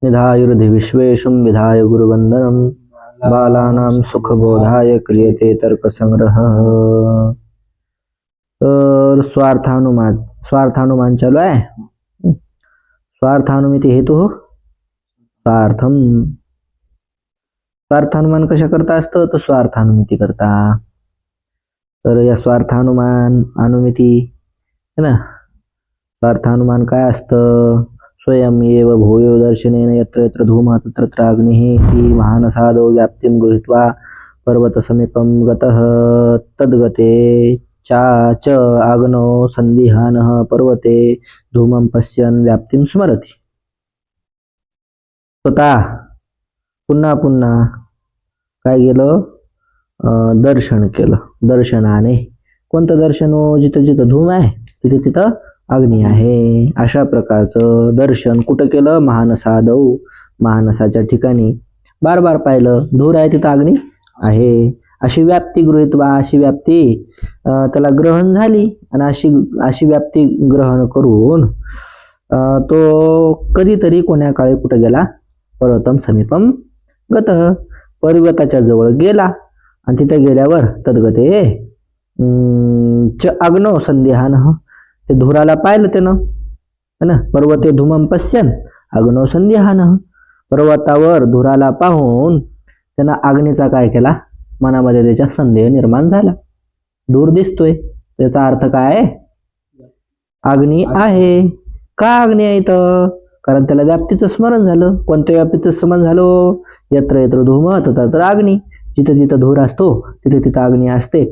निधाय हृदि विश्वेशं विधाय गुरुवंदनं बालानां सुखबोधाय क्रियते तर्कसंग्रह। तर स्वार्थानुमान चालू आहे। स्वार्थानुमिति हेतु स्वार्थम। स्वार्थानुमान कशा करता असतं तर स्वार्थानुमिती करता। तर या स्वार्थानुमिती है ना, स्वार्थानुमान काय असतं, स्वयं एव भूयो दर्शनेन यत्र यत्र धूमः तत्र तत्र अग्निः इति महानसादौ व्याप्तिं गृहीत्वा पर्वतसमीपं गतः तद्गते च अग्नौ सन्दिहानः पर्वते धूमं पश्यन् व्याप्तिं स्मरति। स्वतः पुन्हा पुन्हा काय केलं, दर्शन केलं। दर्शनाने कोणतं दर्शन हो, जिथं जिथं धूम आहे तिथे तिथं अग्नी आहे, अशा प्रकारचं दर्शन कुठं केलं, महानसादौ, महानसाच्या ठिकाणी बार बार पाहिलं, धूर आहे तिथं अग्नी आहे, अशी व्याप्ती गृहीत्वा, अशी व्याप्ती त्याला ग्रहण झाली। आणि अशी व्याप्ती ग्रहण करून तो कधीतरी कोण्या काळी कुठं गेला, पर्वतम समीपम गतः, पर्वताच्या जवळ गेला। आणि तिथे गेल्यावर तद्गते च अग्नौ संदिहानः, ते धुराला पाहिलं त्यानं, है ना, पर्वते धूमं पश्यन् अग्नौ संदिहानः, पर्वतावर धुराला पाहून त्यानं अग्नीचा काय केला, मनामध्ये त्याच्या संदेह निर्माण झाला। धूर दिसतोय, त्याचा अर्थ काय, अग्नी आहे। का अग्नी आहे इथं, कारण त्याला व्याप्तीचं स्मरण झालं। कोणत्या व्याप्तीचं स्मरण झालं, यत्र यत्र धूम तत्र तत्र अग्नी, जिथं जिथं धूर असतो तिथे तिथं अग्नी असते,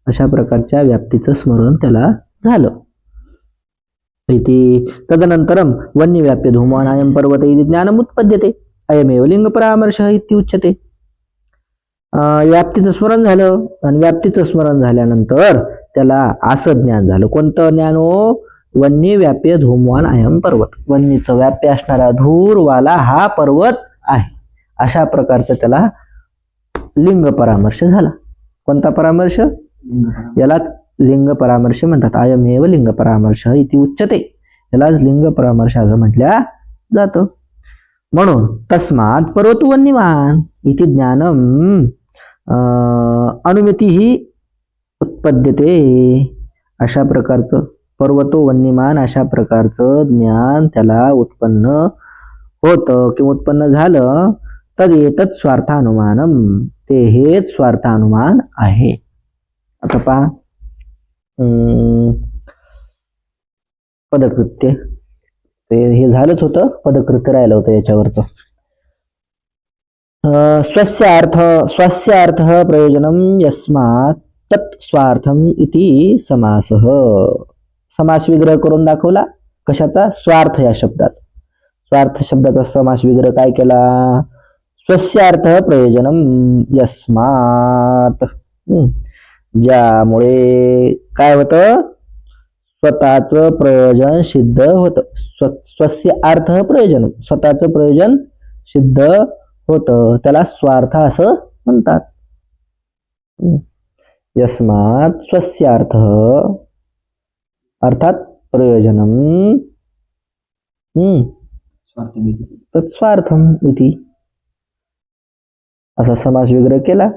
अशा प्रकारच्या व्याप्तीचं स्मरण त्याला झालं। इति तदनंतरं वन्यव्याप्य धूमानायं पर्वत इति ज्ञानम् उत्पद्यते अयमेव लिंग परामर्शः इति उच्यते। व्याप्तीचं स्मरण झालं, आणि व्याप्तीचं स्मरण झाल्यानंतर त्याला असं ज्ञान झालं। कोणतं ज्ञान हो, वन्यव्याप्य धूमवान अयं पर्वत, वन्यचं व्याप्य असणारा धूरवाला हा पर्वत आहे, अशा प्रकारचं त्याला लिंग परामर्श झाला। कोणता परामर्श, यालाच लिंग परामर्श म्हणतात। अयमेव लिंग परामर्श इति उच्यते, यालाच लिंग परामर्श असं म्हटल्या जातं। म्हणून तस्मात् पर्वतो वन्यमान इति ज्ञानम अनुमिती ही उत्पद्यते, अशा प्रकारचं पर्वतो वन्यमान अशा प्रकारचं ज्ञान त्याला उत्पन्न होतं किंवा उत्पन्न झालं। तदेतत् स्वार्थानुमानम, ते हेच स्वार्थानुमान आहे। आता पहा पदकृत्य, ते हे झालंच होतं, पदकृत्य राहिलं होतं याच्यावरचं। स्वस्य अर्थः प्रयोजनं यस्मात् तत् स्वार्थम इति समासः, समास विग्रह करून दाखवला। कशाचा, स्वार्थ या शब्दाचा। स्वार्थ शब्दाचा समास विग्रह काय केला, स्वस्य अर्थः प्रयोजनं यस्मात्, ज्यामुळे काय होतं, स्वतःचं प्रयोजन सिद्ध होतं। स्वस्य अर्थ प्रयोजन, स्वतःचं प्रयोजन सिद्ध होतं, त्याला स्वार्थ असं म्हणतात। यस्मात् स्वस्य अर्थ अर्थात प्रयोजनम तत्स्वार्थम इति, असा समास विग्रह केला।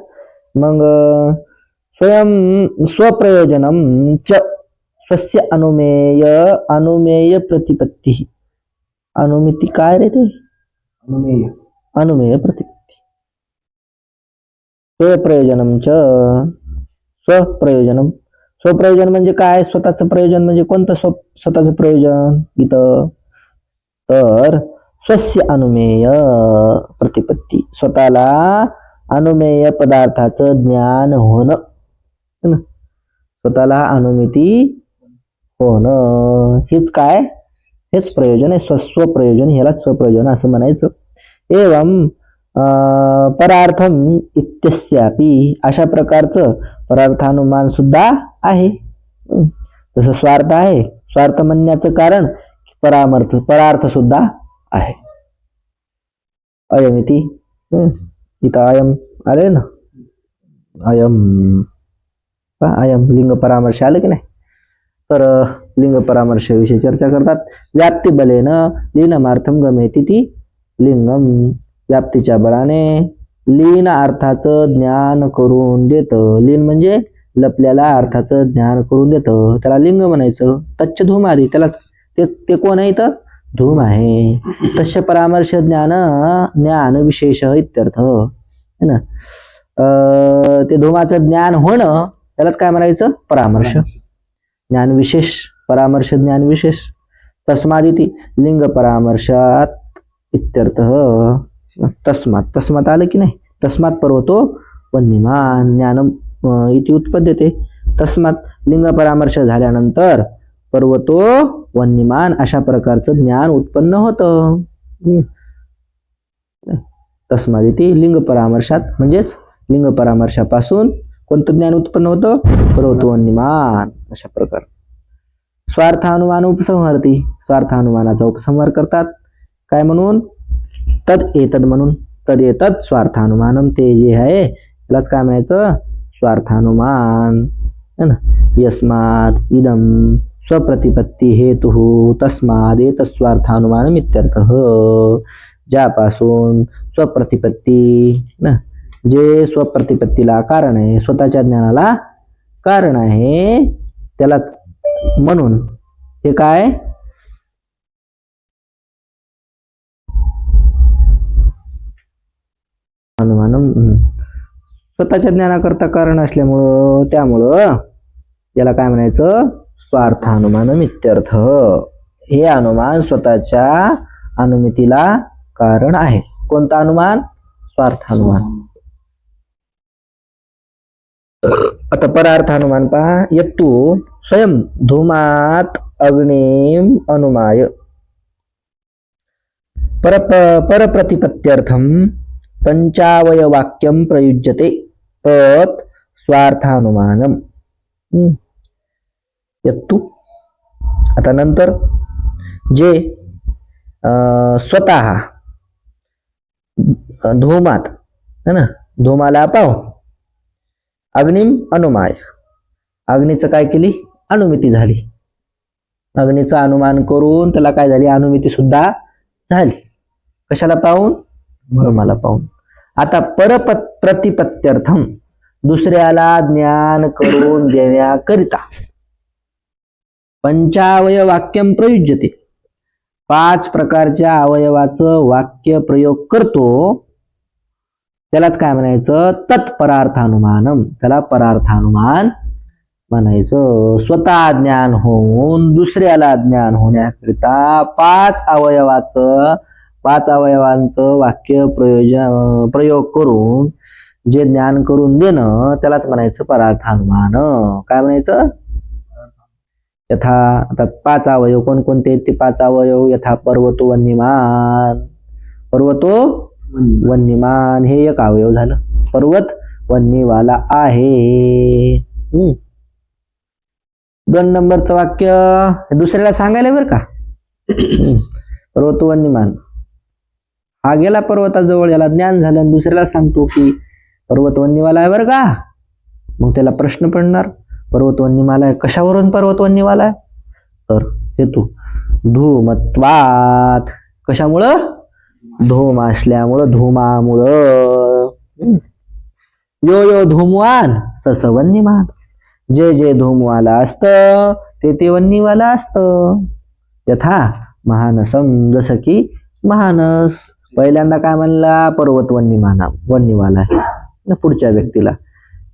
मग स्वप्रयोजनम च स्वस्य अनुमेय प्रतिपत्ति, अनुमिती काय रे ते, अनुमेय प्रतिपत्ति। स्वप्रयोजनम च, स्वप्रयोजनम, स्वप्रयोजन म्हणजे काय, स्वतःचं प्रयोजन म्हणजे कोणतं, स्वतःचं प्रयोजन इथं, तर स्वस्य अनुमेय प्रतिपत्ति, स्वतःला अनुमेय पदार्थाचं ज्ञान होणं, स्वतःला अनुमिती होणं, हेच काय, हेच प्रयोजन आहे। स्वप्रयोजन, ह्याला स्वप्रयोजन असं म्हणायचं। एवं परार्थम इत्यस्यापि, अशा प्रकारचं परार्थानुमान सुद्धा आहे। जसं स्वार्थ आहे, स्वार्थ म्हणण्याचं कारण परार्थ सुद्धा आहे। अयमिति, इथं अयम आले ना, अयम लिंग परामर्श आलं की नाही, तर लिंग परामर्शाविषयी चर्चा करतात. व्याप्ती बलेन लीनमार्थम गमेति ती लिंगम. व्याप्तीच्या बळाने लीन अर्थाचं ज्ञान करून देतं. लीन म्हणजे लपलेल्या अर्थाचं ज्ञान करून देतं, त्याला लिंग म्हणायचं. तच्च धूम आधी, त्यालाच ते कोण आहे तर धूम आहे. तस्य परामर्श ज्ञान विशेष इत्यर्थ है ना. ते धूमाचं ज्ञान होणं त्यालाच काय म्हणायचं परामर्श. ज्ञान विशेष, परामर्श ज्ञान विशेष. तस्मादिती लिंग परामर्शात इत्यर्थ. तस्मात आलं की नाही. तस्मात पर्वतो वन्यमान ज्ञानम इति उत्पद्यते. तस्मात लिंग परामर्श झाल्यानंतर पर्वतो वन्यमान अशा प्रकारचं ज्ञान उत्पन्न होतं. तस्मादिती लिंग परामर्शात म्हणजेच लिंग परामर्शापासून कोणतं ज्ञान उत्पन्न होतं. पर्वतो वन्यमान अशा प्रकार. स्वार्थानुमान उपसंहरती. स्वार्थानुमानाचा उपसंहार करतात. काय म्हणून. तद एतद म्हणून. तद एतद स्वार्थानुमानम, ते जे आहे त्यालाच काय म्हणायचं स्वार्थानुमान है ना. यस्मात इदम स्वप्रतिपत्ती हेतु तस्माद एतत् स्वार्थानुमानम इत्यर्थ. ज्यापासून स्वप्रतिपत्ती ना, जे स्वप्रतिपत्तीला कारण आहे, स्वतःच्या ज्ञानाला कारण आहे, त्यालाच म्हणून हे काय अनुमानम. स्वतःच्या ज्ञानाकरता कारण असल्यामुळं त्यामुळं याला काय म्हणायचं स्वार्थानुमानम इत्यर्थ. हे अनुमान स्वतःच्या अनुमितीला कारण आहे. कोणता अनुमान स्वार्थानुमान. आता परार्थानुमान पहा. यत्तु स्वयं धूमात अग्निम अनुमाय परप्रतिपत्त्यर्थम पंचावयवाक्यम प्रयुज्यते तत् स्वार्थानुमानम. यत्तु आता नंतर जे स्वतः धूमात है ना, धूमाला पाव अग्निम अनुमाय, अग्नीचं काय केली अनुमिती झाली. अग्नीचं अनुमान करून त्याला काय झाली अनुमिती सुद्धा झाली. कशाला पाहून धूमाला पाहून. आता परप्रतिपत्त्यर्थम दुसऱ्याला ज्ञान करून देण्याकरिता पंचावय वाक्यम प्रयुज्यते, 5 प्रकारच्या अवयवाचं वाक्य प्रयोग करतो, त्यालाच काय म्हणायचं तत्परार्थानुमानम. त्याला परार्थानुमान म्हणायचं. स्वतः ज्ञान होऊन दुसऱ्याला ज्ञान होण्याकरिता 5 अवयवांचं वाक्य प्रयोग करून जे ज्ञान करून देणं त्यालाच म्हणायचं परार्थानुमान. काय म्हणायचं यथा. आता 5 अवयव कोणकोणते ते 5 अवयव. यथा पर्वतो वन्यमान. पर्वतो वन्यमान हे एक अवयव झालं. पर्वत वन्यवाला आहे. 2 नंबरचं वाक्य दुसऱ्याला सांगायला बरं का. पर्वतो वन्यमान हा गेला पर्वताजवळ, याला ज्ञान झालं आणि दुसऱ्याला सांगतो की पर्वत वन्यवाला आहे बरं का. मग त्याला प्रश्न पडणार पर्वत वन्यवाला आहे, कशावरून पर्वत वन्यवाला आहे. तर हेतू धूमत्वात. कशामुळं धूम असल्यामुळं, धूमामुळं. यो यो धूमवान सस वन्यमान. जे जे धूमवाला असतं ते वन्यवाला असतं. यथा महानसम, जसं की महानस. पहिल्यांदा काय म्हणला पर्वत वन्यवाला आहे. पुढच्या व्यक्तीला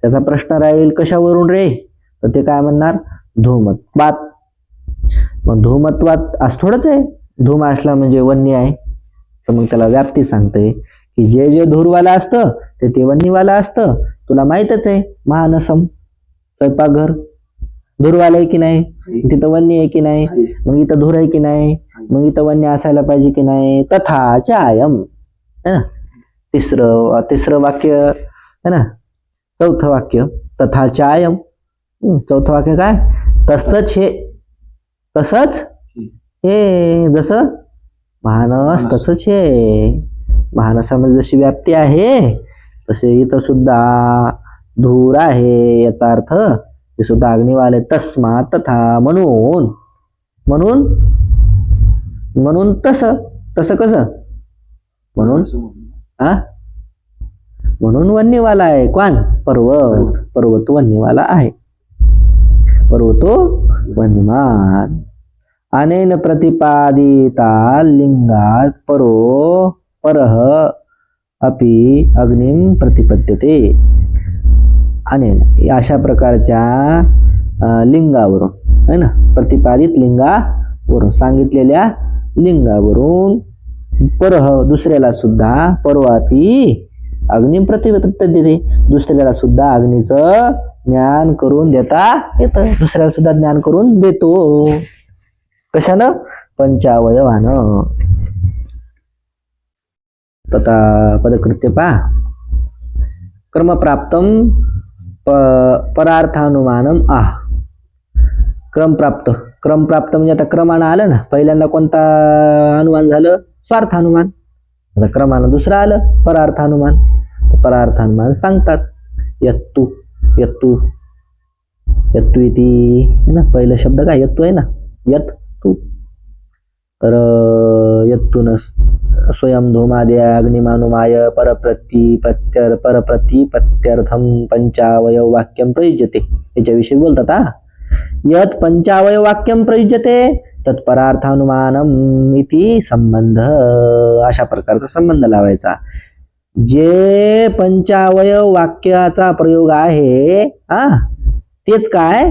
त्याचा प्रश्न राहील कशावरून रे, तर ते काय म्हणणार धूमत्वात. मग धूमत्वात असं थोडंच आहे, धूम असला म्हणजे वन्य आहे, तर मग त्याला व्याप्ती सांगते की जे जे धूरवाला असतं ते वन्यवाला असतं. तुला माहितच आहे महानसम स्वयंपाकघर धूरवाला आहे की नाही, तिथं वन्य आहे की नाही, मग इथं धूर आहे की नाही, मग इथं वन्य असायला पाहिजे की नाही. तथा चायम है ना. तिसरं वाक्य है ना. चौथं वाक्य तथा चायम. चौथं वाक्य काय तसंच हे, तसंच हे. जसं महानस तसंच हे. महानसामध्ये जशी व्याप्ती आहे तसे इथं सुद्धा धूर आहे. याचा अर्थ ते सुद्धा अग्निवाले. तस्मात तथा म्हणून म्हणून म्हणून तसं तसं कसं म्हणून म्हणून वन्यवाला आहे. कोण? पर्वत. पर्वत वन्यवाला आहे. पर्वतो वन्यमान. अनेन प्रतिपादिता लिंगात परो परः अपि अग्निम प्रतिपद्यते. अनेन अशा प्रकारच्या लिंगावरून है ना, प्रतिपादित लिंगावरून, सांगितलेल्या लिंगावरून परह दुसऱ्याला सुद्धा परवापी अग्निम प्रतिपद्यते, दुसऱ्याला सुद्धा अग्नीचं ज्ञान करून देता येतं. दुसऱ्याला सुद्धा ज्ञान करून देतो. कशानं? पंचावयवानं. तथा पदकृत्य पहा. क्रमप्राप्तम परार्थानुमानम आह. क्रमप्राप्त. क्रमप्राप्त म्हणजे आता क्रमानं आलं ना. पहिल्यांदा कोणता अनुमान झालं? स्वार्थानुमान. आता क्रमानं दुसरं आलं परार्थानुमान. परार्थानुमान सांगतात. यत्तु यत्तु यत्तु इति है ना, पहिला शब्द काय? यत्तु आहे ना. यत्तु. तर यत्तुन स्वयं धूमादया अग्निमानुमाय परप्रतिपत्त्यर्थम पंचावयव वाक्यम प्रयुज्यते. याच्याविषयी बोलतात. यत पंचावयव वाक्यम प्रयुज्यते तत्परार्थानुमानम इति संबंध. अशा प्रकारचा संबंध लावायचा. जे पंचावयव वाक्याचा प्रयोग आहे तेच काय?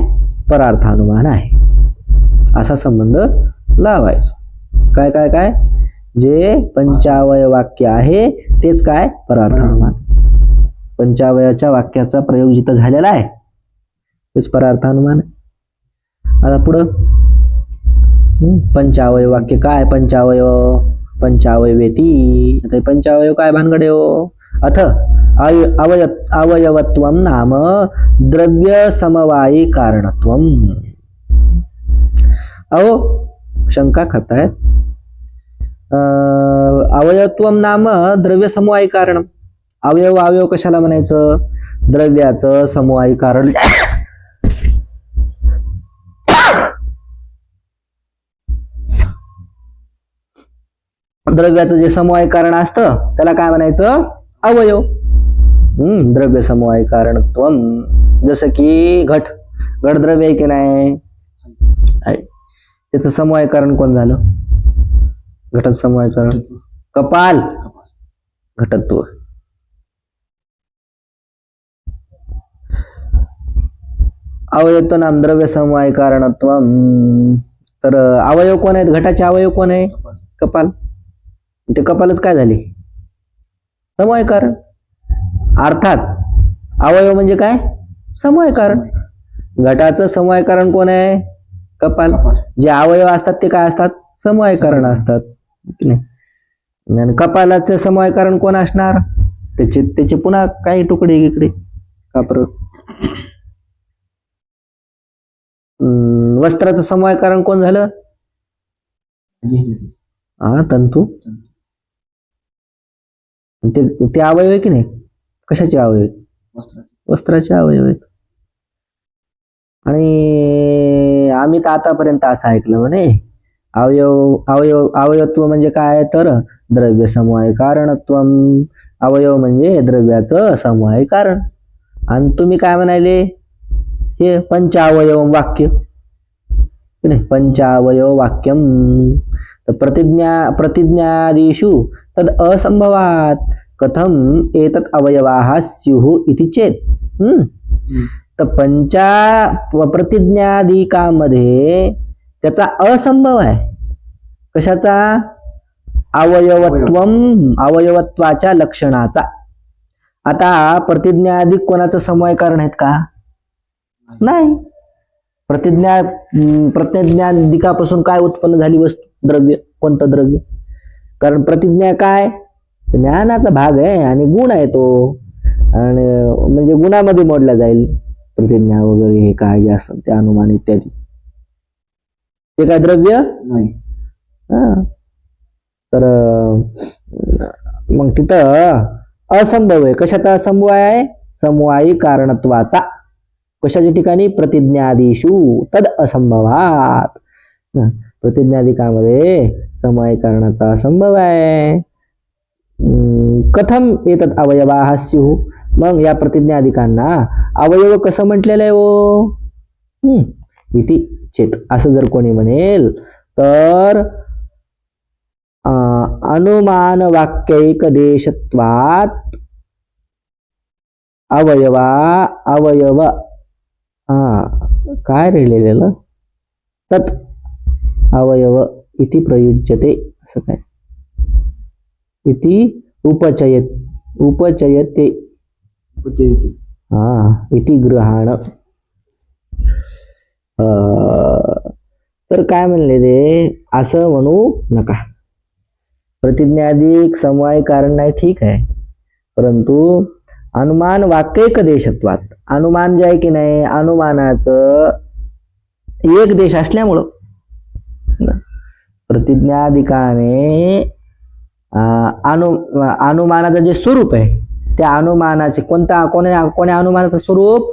परार्थानुमान आहे. असा संबंध लावायचा. काय काय काय? जे पंचावय वाक्य आहे तेच काय? परार्थानुमान. पंचावयाच्या वाक्याचा प्रयोग जिथं झालेला आहे तेच परार्थानुमान आहे. आता पुढं पंचावय वाक्य काय? पंचावयव पंचावयवेती. आता पंचावयव काय भानगडे हो? अथ अवयवत्वम नाम द्रव्य समवायी कारणत्वम. अहो शंका खातायत. अवयवत्वम नाम द्रव्य समवायी कारण. अवयव अवयव कशाला म्हणायचं? द्रव्याचं समवायी कारण. द्रव्याचं जे समवायी कारण असतं त्याला काय म्हणायचं? अवयव. द्रव्य समवायी कारणत्वम. जसं की घट. घट द्रव्य आहे की नाही? त्याचं समवायी कारण कोण झालं? घटात समवायी कारण कपाल. घटत्व. अवयव नाम द्रव्य समवायी कारणत्वम. तर अवयव कोण आहेत? घटाचे अवयव कोण आहे? कपाल. ते कपालच काय झाले? समवायी कारण. अर्थात अवयव म्हणजे काय? समवायी कारण. घटाचं समवायी कारण कोण आहे? कपाल. जे अवयव असतात ते काय असतात? समवायी कारण असतात. कपालाचे समवायी कारण कोण असणार? त्याचे पुन्हा काही तुकडे इकडे कापर. वस्त्राचं समवायी कारण कोण झालं? तंतू. ते अवयव आहे की नाही? कशाचे अवयव? वस्त्राचे अवयव आहेत. आणि आम्ही तर आतापर्यंत असं ऐकलं म्हणे अवयवत्व म्हणजे काय? तर द्रव्य समवायी कारणत्वम. अवयव म्हणजे द्रव्याचं समवायी कारण. आणि तुम्ही काय म्हणाले? हे पंचावयव वाक्य नाही, पंचावयव वाक्यम. तर प्रतिज्ञादिषु तद असंभवात कथम एतत् अवयवाः स्युः इति चेत. तर प्रतिज्ञादिकामध्ये त्याचा असंभव आहे. कशाचा? अवयवत्वाच्या लक्षणाचा. आता प्रतिज्ञादिक कोणाचं समवायी कारण आहेत का? नाही. प्रतिज्ञादिकापासून काय उत्पन्न झाली वस्तू? द्रव्य. कोणतं द्रव्य? कारण प्रतिज्ञा काय? ज्ञानाचा भाग आहे आणि गुण आहे तो. आणि म्हणजे गुणामध्ये मोडला जाईल प्रतिज्ञा वगैरे. हे काय जे असतं ते अनुमान इत्यादी ते काय द्रव्य नाही. तर मग तिथं असंभव आहे. कशाचा असंभव आहे? समवायी कारणत्वाचा. कशाच्या ठिकाणी? प्रतिज्ञादिषु तद असंभवात. प्रतिज्ञादिकामध्ये समवायिकरणाचा संभव आहे. कथम एतत् अवयवाः स्युः, मग या प्रतिज्ञादिकांना अवयव कसं म्हटलेलं आहे हो? इति चेत, असं जर कोणी म्हणेल तर अनुमान वाक्यैक देशत्वात अवयव काय राहिलेलं तत् अवयव इति प्रयुज्यते, असं काय इति उपचयते इति गृहाण. तर काय म्हणले ते, असं म्हणू नका. प्रतिज्ञादिक समवाय कारण नाही, ठीक आहे, परंतु अनुमान वाक्यैक देशत्वात, अनुमान जे आहे की नाही, अनुमानाचं एक देश असल्यामुळं प्रतिज्ञादिकाने अनुमानाचं जे स्वरूप आहे त्या अनुमानाचे कोण्या अनुमानाचं स्वरूप,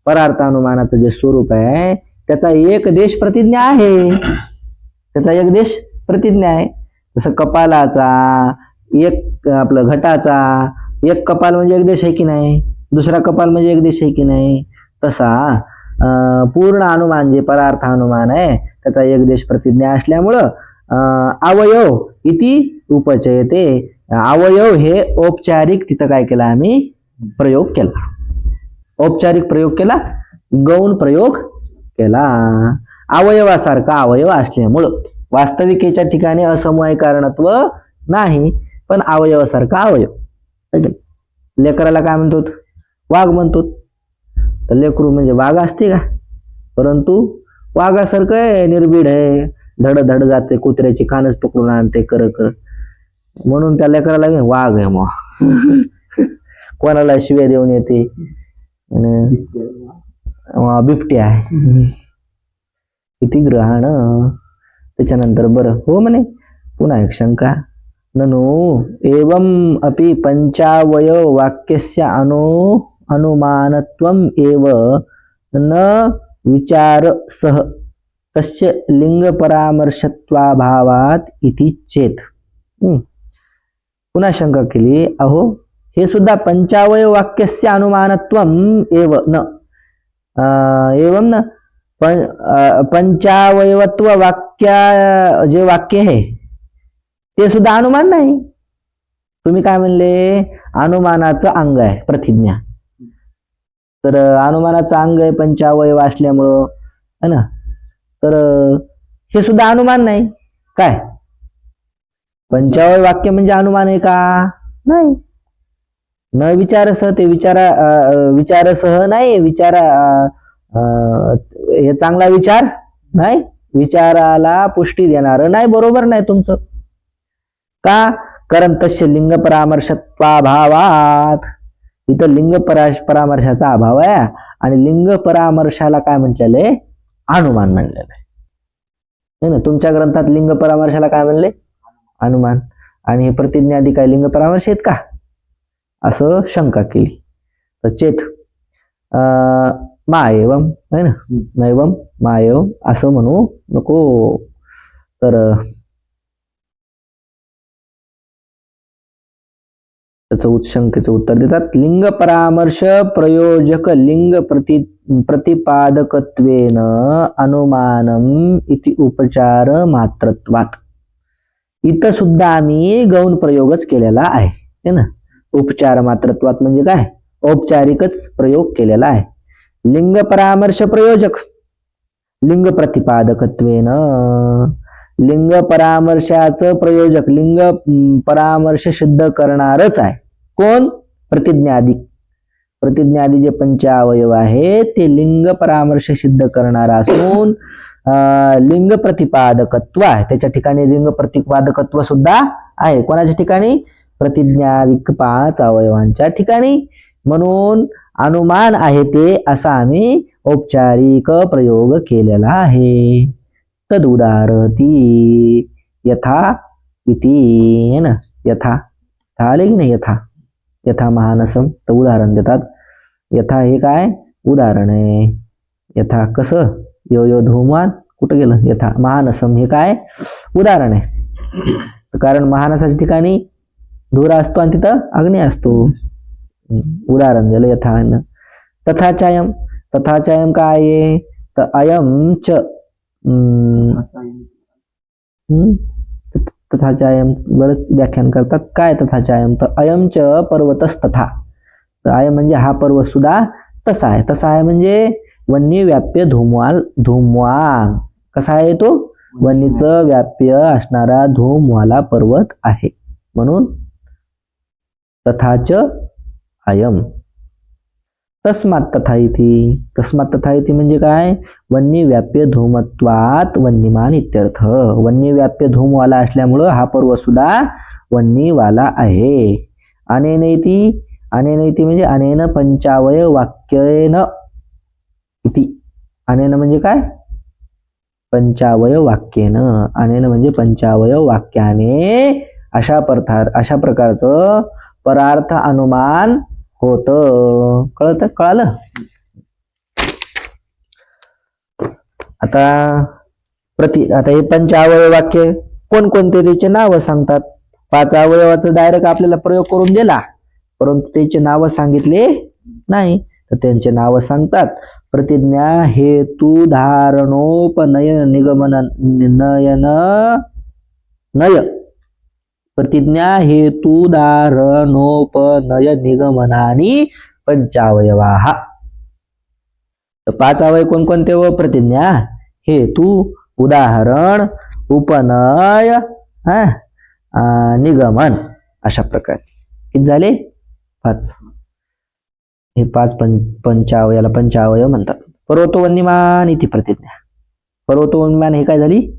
परार्थ अनुमानाचं जे स्वरूप आहे त्याचा एक देश प्रतिज्ञा आहे, त्याचा एक देश प्रतिज्ञा आहे. जसं कपालाचा एक, आपलं घटाचा एक कपाल म्हणजे एक देश आहे की नाही, दुसरा कपाल म्हणजे एक देश आहे की नाही, तसा पूर्ण अनुमान जे परार्थ अनुमान आहे त्याचा एक देश प्रतिज्ञा असल्यामुळं अवयव इति उपचयते, अवयव हे औपचारिक तिथं काय केला आम्ही प्रयोग केला, औपचारिक प्रयोग केला, गौण प्रयोग केला. अवयवासारखा अवयव असल्यामुळं वास्तविकेच्या ठिकाणी असमवाय कारणत्व नाही, पण अवयवासारखा अवयव. लेकराला काय म्हणतो, वाघ म्हणतो, तर लेकरू म्हणजे वाघ असते का, परंतु वाघासारखं आहे, निर्भीड आहे, धड धड जाते, कुत्र्याची कानच पकडून आणते कर कर, म्हणून त्या लेकराला वाघ आहे मग कोणाला शिव्या देऊन येते, बिबटी आहे किती ग्रहण. त्याच्यानंतर बरं हो म्हणे पुन्हा एक शंका, ननु एवं अपि पंचावयव वाक्यस्य अनुमानत्वम एव न विचार सह तस्य लिंग परामर्शत्वाभावात इति चेत. पुन्हा शंका केली, अहो हे सुद्धा पंचावयव वाक्यस्य अनुमानत्वम एव न एवं न पंचावयवत्व वाक्य जे वाक्य आहे ते सुद्धा अनुमान नाही. तुम्ही काय म्हणले, अनुमानाचं अंग आहे प्रतिज्ञा, तर अनुमानाचं अंग आहे पंचावयव असल्यामुळं है ना, तर हे सुद्धा अनुमान नाही. काय पंचावयव वाक्य म्हणजे अनुमान आहे का, नाही. न विचारसह, ते विचारसह नाही, हे चांगला विचार नाही, विचाराला पुष्टी देणार नाही, बरोबर नाही तुमचं. का, कारण तस्य लिंग परामर्शत्वाभावात, इथं लिंग परामर्शाचा अभाव आहे, आणि लिंग परामर्शाला काय म्हटलेलं आहे, अनुमान म्हणलेलं आहे ना. तुमच्या ग्रंथात लिंग परामर्शाला काय म्हणले, अनुमान, आणि हे प्रतिज्ञादी काय लिंग परामर्श आहेत का, असं शंका केली. तर चेत मा एवं है ना, नैवम मा एवं असं म्हणू नको. तर त्याचं शंकेचं उत्तर देतात, लिंग परामर्श प्रयोजक लिंग प्रतिपादकत्वेन अनुमानम इति उपचार मात्रत्वात. इथं सुद्धा आम्ही गौण प्रयोगच केलेला आहे ना. उपचार मात्रत्वात म्हणजे काय, औपचारिकच प्रयोग केलेला आहे. लिंग परामर्श प्रयोजक लिंग प्रतिपादकत्वेन, लिंग परामर्शाचं प्रयोजक लिंग परामर्श सिद्ध करणारच आहे कोण, प्रतिज्ञादी. प्रतिज्ञादी जे पंचावयव आहे ते लिंग परामर्श सिद्ध करणारा असून लिंग प्रतिपादकत्व आहे, त्याच्या ठिकाणी लिंग प्रतिपादकत्व सुद्धा आहे. कोणाच्या ठिकाणी, प्रतिज्ञादिक 5 अवयवांच्या ठिकाणी. म्हणून अनुमान आहे ते असा आम्ही औपचारिक प्रयोग केलेला आहे. तद उदाहरती यथा इति है ना, यथा आले की नाही, यथा महानसम, तर उदाहरण देतात. यथा हे काय उदाहरण आहे, यथा कसं, यो धूमवान कुठं गेलं यथा महानसम हे काय उदाहरण आहे कारण महानसाच्या ठिकाणी धूर असतो आणि तिथं अग्नी असतो उदाहरण दिलं यथा तथाचायम तथाचायम काय आहे तर अयम च तथाचायम बरंच व्याख्यान करतात काय तथाचायम तर अयम च पर्वतस्तथा तर अयम म्हणजे हा पर्वत सुद्धा तसा आहे म्हणजे वन्य व्याप्य धूमवान कसा आहे तो वन्नीचं व्याप्य असणारा धूमवाला पर्वत आहे म्हणून तथाच अयम तस्मात् तथा इति म्हणजे काय वन्य व्याप्य धूमत्वात वन्यमान इत्यर्थ वन्य व्याप्य धूमवाला असल्यामुळं हा पर्वत सुद्धा वन्यवाला आहे अनेनैति म्हणजे अनेन पंचावय वाक्येन इति अनेन म्हणजे काय पंचावय वाक्येन अनेन म्हणजे पंचावय वाक्याने अशा प्रकारचं परार्थ अनुमान होत कळालं आता हे पंचावय वाक्य कोणकोणते त्याचे नाव सांगतात 5 अवयवाचं डायरेक्ट आपल्याला प्रयोग करून दिला परंतु त्याचे नाव सांगितले नाही तर त्यांचे नाव सांगतात प्रतिज्ञा हेतु धारणोपनय निगमन नय प्रतिज्ञा हेतु धारणोपनय निगमनानी पंचावयवाः 5 अवयव कोणकोणते व प्रतिज्ञा हेतु उदाहरण उपनय निगमन अशा प्रकारे किती झाले 5 हे 5 पंचावयाला पंचावय म्हणतात पर्वतोवन्यमान इति प्रतिज्ञा पर्वतोवन्यमान हे काय झाली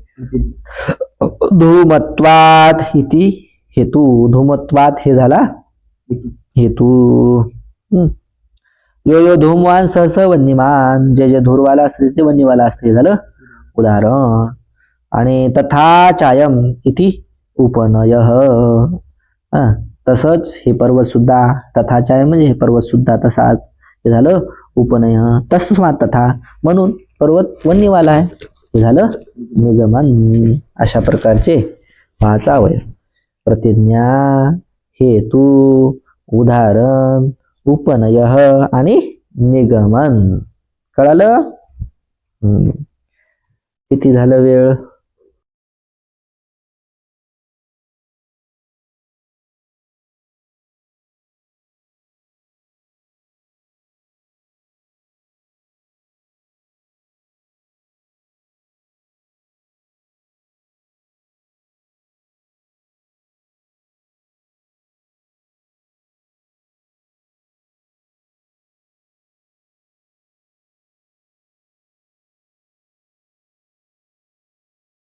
धूमत्वात इति हेतु धूमत्वात हे झाला हेतु यो धूमवान सहस वन्यमान जे धूरवाला असते ते वन्यवाला असते झालं उदाहरण आणि तथा चायम इति उपनय तसंच हे पर्वत सुद्धा तथा चायम म्हणजे हे पर्वत सुद्धा तसाच हे झालं उपनय तस्मात् तथा म्हणून पर्वत वन्यवाला आहे हे झालं निगमन अशा प्रकारचे 5 अवयव प्रतिज्ञा हेतु उदाहरण उपनय आणि निगमन कळालं किती झालं वेळ